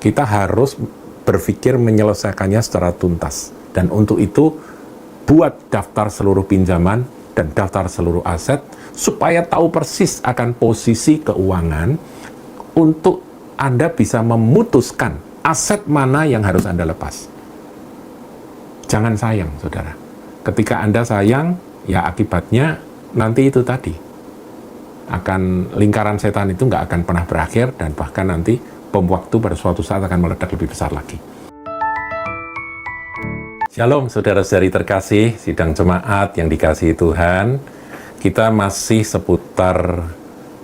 Kita harus berpikir menyelesaikannya secara tuntas. Dan untuk itu, buat daftar seluruh pinjaman dan daftar seluruh aset, supaya tahu persis akan posisi keuangan untuk Anda bisa memutuskan aset mana yang harus Anda lepas. Jangan sayang, saudara. Ketika Anda sayang, ya akibatnya nanti itu tadi. Akan lingkaran setan itu nggak akan pernah berakhir, dan bahkan nanti bom waktu pada suatu saat akan meledak lebih besar lagi. Shalom saudara-saudari terkasih, sidang jemaat yang dikasihi Tuhan. Kita masih seputar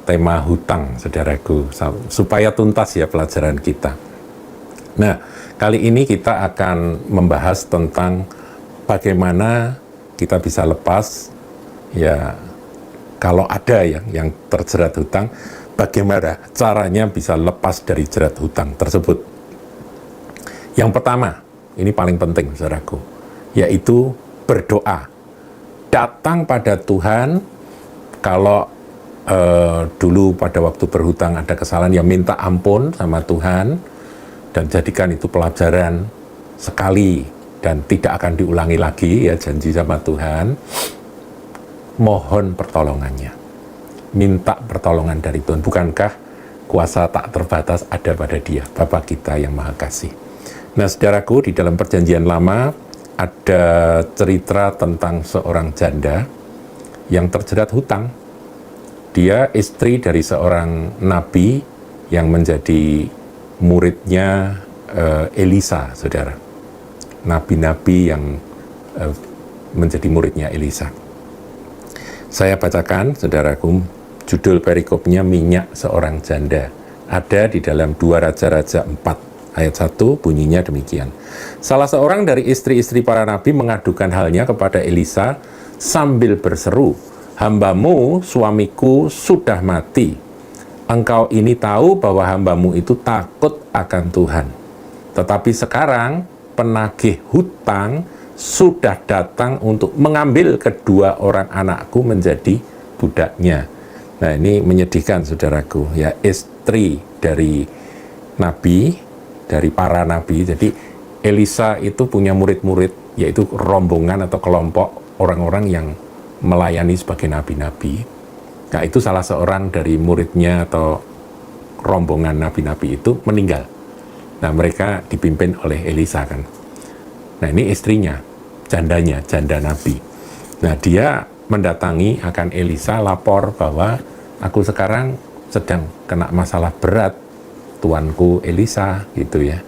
tema hutang, saudaraku, supaya tuntas ya pelajaran kita. Nah, kali ini kita akan membahas tentang bagaimana kita bisa lepas, ya kalau ada yang terjerat hutang, bagaimana caranya bisa lepas dari jerat hutang tersebut. Yang pertama, ini paling penting, saudaraku, yaitu berdoa. Datang pada Tuhan. Kalau dulu pada waktu berhutang ada kesalahan, ya minta ampun sama Tuhan, dan jadikan itu pelajaran sekali dan tidak akan diulangi lagi, ya janji sama Tuhan. Mohon pertolongannya, minta pertolongan dari Tuhan. Bukankah kuasa tak terbatas ada pada Dia, Bapa kita yang Maha Kasih. Nah, saudaraku, di dalam Perjanjian Lama ada cerita tentang seorang janda yang terjerat hutang. Dia istri dari seorang nabi yang menjadi muridnya Elisa, saudara. Nabi-nabi yang menjadi muridnya Elisa. Saya bacakan, saudaraku, judul perikopnya Minyak Seorang Janda. Ada di dalam 2 Raja-Raja 4, ayat 1, bunyinya demikian. Salah seorang dari istri-istri para nabi mengadukan halnya kepada Elisa sambil berseru, "Hambamu, suamiku, sudah mati. Engkau ini tahu bahwa hambamu itu takut akan Tuhan. Tetapi sekarang penagih hutang sudah datang untuk mengambil kedua orang anakku menjadi budaknya." Nah, ini menyedihkan, saudaraku, ya, istri dari nabi, dari para nabi. Jadi Elisa itu punya murid-murid, yaitu rombongan atau kelompok orang-orang yang melayani sebagai nabi-nabi. Nah, itu salah seorang dari muridnya atau rombongan nabi-nabi itu meninggal. Nah, mereka dipimpin oleh Elisa, kan. Nah, ini istrinya, jandanya, janda nabi. Nah, dia mendatangi akan Elisa, lapor bahwa aku sekarang sedang kena masalah berat, tuanku Elisa, gitu ya.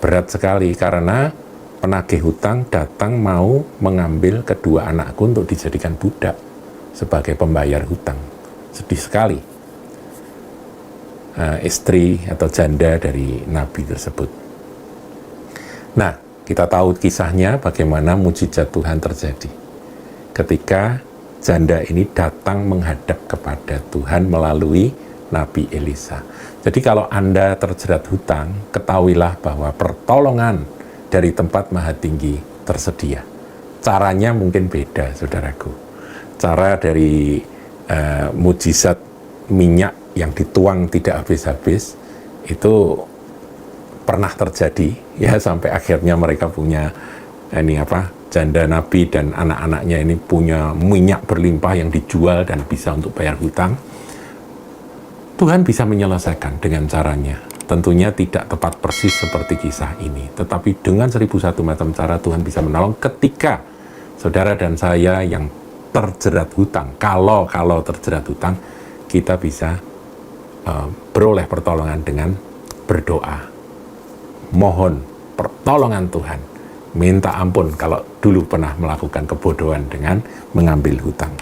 Berat sekali karena penagih hutang datang mau mengambil kedua anakku untuk dijadikan budak sebagai pembayar hutang. Sedih sekali. Istri atau janda dari nabi tersebut. Nah, kita tahu kisahnya bagaimana mujizat Tuhan terjadi. Ketika janda ini datang menghadap kepada Tuhan melalui Nabi Elisa. Jadi kalau Anda terjerat hutang, ketahuilah bahwa pertolongan dari tempat Maha Tinggi tersedia. Caranya mungkin beda, saudaraku. Cara dari mujizat minyak yang dituang tidak habis-habis itu pernah terjadi, ya, sampai akhirnya mereka punya janda nabi dan anak-anaknya ini punya minyak berlimpah yang dijual dan bisa untuk bayar hutang. Tuhan bisa menyelesaikan dengan caranya. Tentunya tidak tepat persis seperti kisah ini, tetapi dengan 1001 macam cara Tuhan bisa menolong ketika saudara dan saya yang terjerat hutang. Kalau terjerat hutang, kita bisa beroleh pertolongan dengan berdoa. Mohon pertolongan Tuhan. Minta ampun kalau dulu pernah melakukan kebodohan dengan mengambil hutang.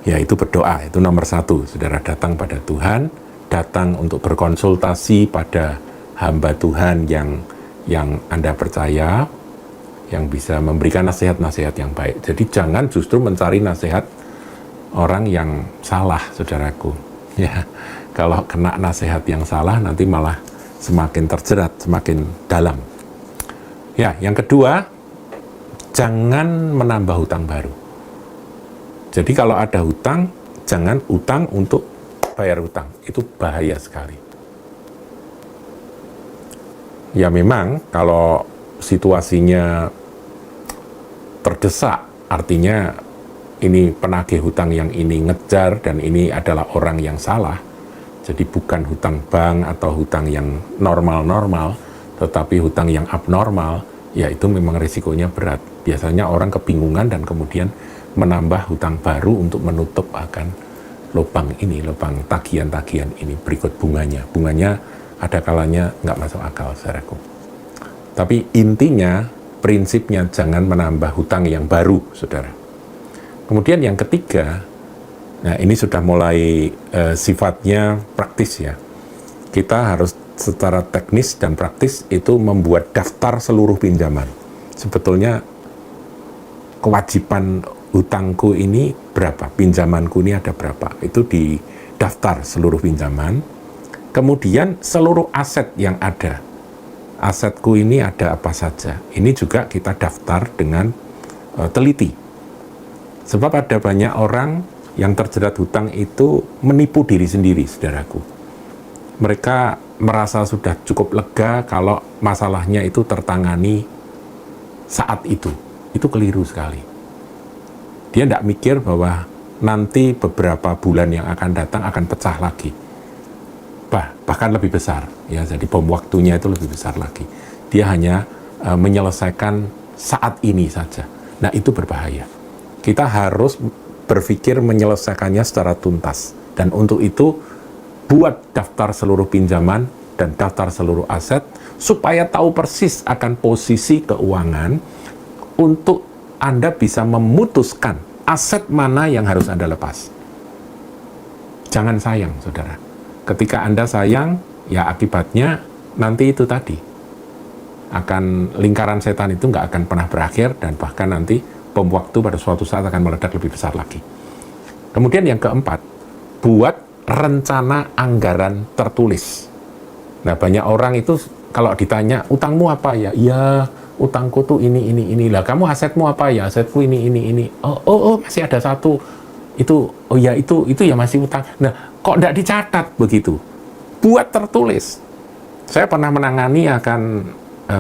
Yaitu berdoa, itu nomor 1. Saudara datang pada Tuhan, datang untuk berkonsultasi pada hamba Tuhan yang Anda percaya, yang bisa memberikan nasihat-nasihat yang baik. Jadi jangan justru mencari nasihat orang yang salah, saudaraku. Ya, kalau kena nasihat yang salah, nanti malah semakin terjerat, semakin dalam. Ya, yang kedua, jangan menambah hutang baru. Jadi kalau ada hutang, jangan hutang untuk bayar hutang. Itu bahaya sekali. Ya memang kalau situasinya terdesak, artinya ini penagih hutang yang ini ngejar dan ini adalah orang yang salah, jadi bukan hutang bank atau hutang yang normal-normal, tetapi hutang yang abnormal, ya itu memang risikonya berat. Biasanya orang kebingungan dan kemudian menambah hutang baru untuk menutup akan lubang ini, lubang tagihan-tagihan ini berikut bunganya. Bunganya ada kalanya nggak masuk akal, saudaraku. Tapi intinya, prinsipnya jangan menambah hutang yang baru, saudara. Kemudian yang ketiga, nah ini sudah mulai sifatnya praktis ya. Kita harus secara teknis dan praktis itu membuat daftar seluruh pinjaman. Sebetulnya kewajiban hutangku ini berapa, pinjamanku ini ada berapa, itu di daftar seluruh pinjaman. Kemudian seluruh aset yang ada, asetku ini ada apa saja, ini juga kita daftar dengan teliti. Sebab ada banyak orang yang terjerat hutang itu menipu diri sendiri, saudaraku. Mereka merasa sudah cukup lega kalau masalahnya itu tertangani saat itu. Itu keliru sekali. Dia tidak mikir bahwa nanti beberapa bulan yang akan datang akan pecah lagi. Bahkan lebih besar. Ya, jadi bom waktunya itu lebih besar lagi. Dia hanya menyelesaikan saat ini saja. Nah, itu berbahaya. Kita harus berpikir menyelesaikannya secara tuntas. Dan untuk itu, buat daftar seluruh pinjaman dan daftar seluruh aset, supaya tahu persis akan posisi keuangan untuk Anda bisa memutuskan aset mana yang harus Anda lepas. Jangan sayang, saudara. Ketika Anda sayang, ya akibatnya nanti itu tadi. Akan lingkaran setan itu nggak akan pernah berakhir dan bahkan nanti bom waktu pada suatu saat akan meledak lebih besar lagi. Kemudian yang keempat, buat rencana anggaran tertulis. Nah, banyak orang itu kalau ditanya, utangmu apa ya? Ya, utangku tuh ini. Lah, kamu asetmu apa ya? Asetku ini. Oh, masih ada satu. Itu, oh ya itu ya masih utang. Nah, kok tidak dicatat begitu? Buat tertulis. Saya pernah menangani akan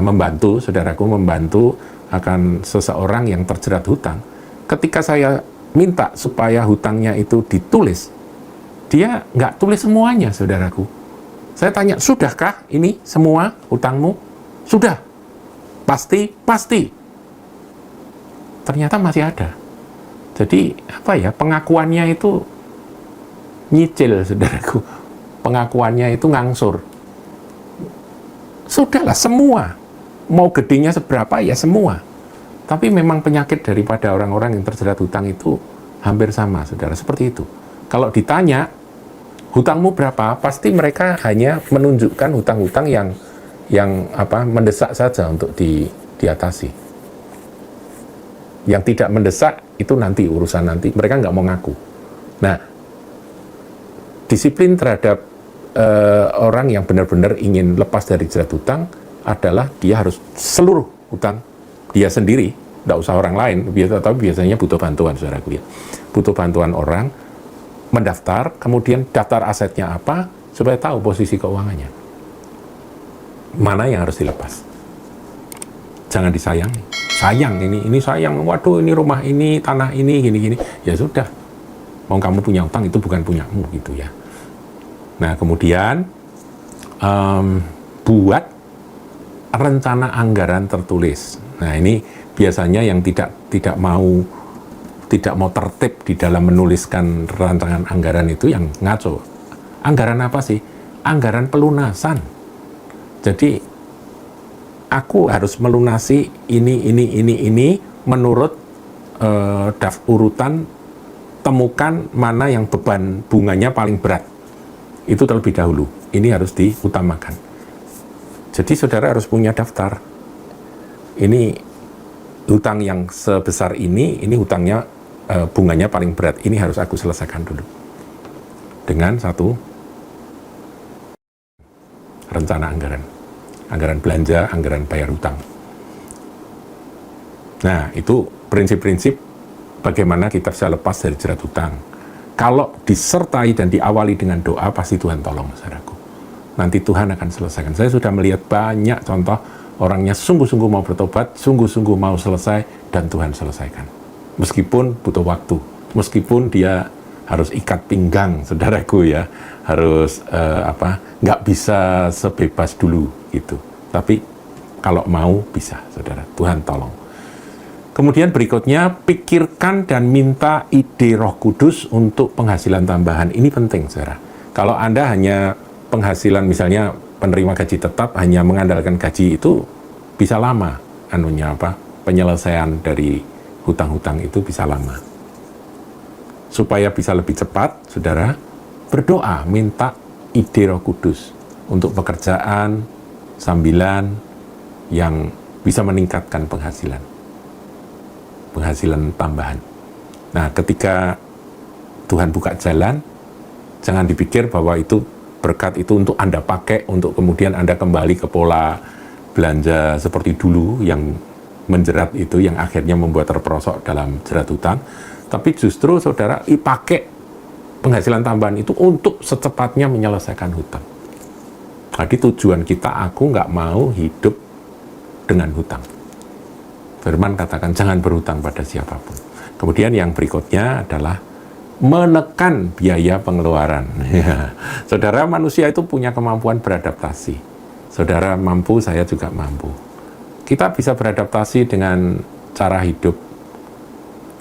membantu, saudaraku membantu akan seseorang yang terjerat hutang. Ketika saya minta supaya hutangnya itu ditulis, dia nggak tulis semuanya, saudaraku. Saya tanya, sudahkah ini semua hutangmu? Sudah. Pasti. Ternyata masih ada. Jadi, pengakuannya itu nyicil, saudaraku. Pengakuannya itu ngangsur. Sudahlah, semua. Mau gedenya seberapa, ya semua. Tapi memang penyakit daripada orang-orang yang terjerat hutang itu hampir sama, saudara. Seperti itu. Kalau ditanya, hutangmu berapa? Pasti mereka hanya menunjukkan hutang-hutang yang mendesak saja untuk diatasi. Yang tidak mendesak itu nanti urusan nanti. Mereka nggak mau ngaku. Nah, disiplin terhadap orang yang benar-benar ingin lepas dari jerat hutang adalah dia harus seluruh hutang dia sendiri, nggak usah orang lain. Tapi biasanya butuh bantuan, saudaraku ya. Butuh bantuan orang. Mendaftar, kemudian daftar asetnya apa, supaya tahu posisi keuangannya. Mana yang harus dilepas. Jangan disayangi. Sayang, ini sayang, waduh ini rumah ini, tanah ini, gini. Ya sudah, mau kamu punya utang itu bukan punyamu, gitu ya. Nah, kemudian, buat rencana anggaran tertulis. Nah, ini biasanya yang tidak mau tertib di dalam menuliskan rancangan anggaran itu yang ngaco. Anggaran apa sih? Anggaran pelunasan. Jadi, aku harus melunasi ini menurut urutan, temukan mana yang beban bunganya paling berat. Itu terlebih dahulu. Ini harus diutamakan. Jadi, saudara harus punya daftar. Ini hutang yang sebesar ini hutangnya bunganya paling berat, ini harus aku selesaikan dulu dengan satu rencana anggaran belanja, anggaran bayar hutang. Nah, itu prinsip-prinsip bagaimana kita bisa lepas dari jerat hutang. Kalau disertai dan diawali dengan doa, pasti Tuhan tolong, saudaraku. nanti Tuhan akan selesaikan. Saya sudah melihat banyak contoh orangnya sungguh-sungguh mau bertobat, sungguh-sungguh mau selesai, dan Tuhan selesaikan. Meskipun butuh waktu, meskipun dia harus ikat pinggang, saudaraku ya, harus nggak bisa sebebas dulu gitu. Tapi kalau mau bisa, saudara. Tuhan tolong. Kemudian berikutnya, pikirkan dan minta ide Roh Kudus untuk penghasilan tambahan. Ini penting, saudara. Kalau Anda hanya penghasilan, misalnya penerima gaji tetap, hanya mengandalkan gaji itu, bisa lama. Penyelesaian dari hutang-hutang itu bisa lama. Supaya bisa lebih cepat, saudara, berdoa, minta ide Roh Kudus untuk pekerjaan, sambilan, yang bisa meningkatkan penghasilan tambahan. Nah, ketika Tuhan buka jalan, jangan dipikir bahwa itu berkat itu untuk Anda pakai, untuk kemudian Anda kembali ke pola belanja seperti dulu yang menjerat itu, yang akhirnya membuat terperosok dalam jerat hutang. Tapi justru saudara pakai penghasilan tambahan itu untuk secepatnya menyelesaikan hutang. Jadi tujuan kita, aku nggak mau hidup dengan hutang. Firman katakan jangan berhutang pada siapapun. Kemudian yang berikutnya adalah menekan biaya pengeluaran. Saudara, manusia itu punya kemampuan beradaptasi. Saudara mampu, saya juga mampu. Kita bisa beradaptasi dengan cara hidup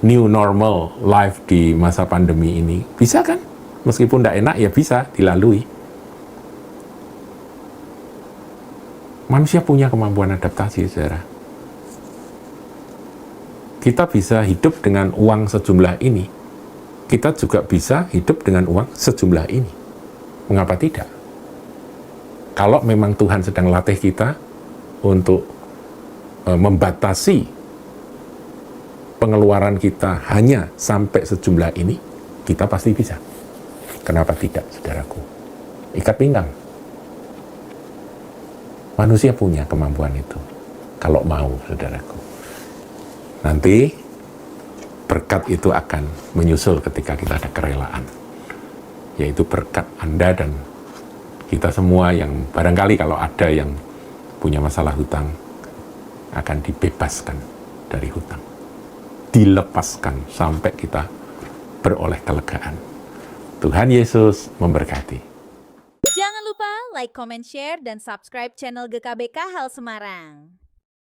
new normal life di masa pandemi ini. Bisa kan? Meskipun tidak enak, ya bisa dilalui. Manusia punya kemampuan adaptasi, saudara. Kita bisa hidup dengan uang sejumlah ini. Kita juga bisa hidup dengan uang sejumlah ini. Mengapa tidak? Kalau memang Tuhan sedang latih kita untuk membatasi pengeluaran kita hanya sampai sejumlah ini, kita pasti bisa. Kenapa tidak, saudaraku? Ikat pinggang. Manusia punya kemampuan itu. Kalau mau, saudaraku. Nanti berkat itu akan menyusul ketika kita ada kerelaan. Yaitu berkat Anda dan kita semua yang barangkali kalau ada yang punya masalah hutang akan dibebaskan dari hutang. Dilepaskan sampai kita beroleh kelegaan. Tuhan Yesus memberkati. Jangan lupa like, comment, share, dan subscribe channel GKBK Hal Semarang.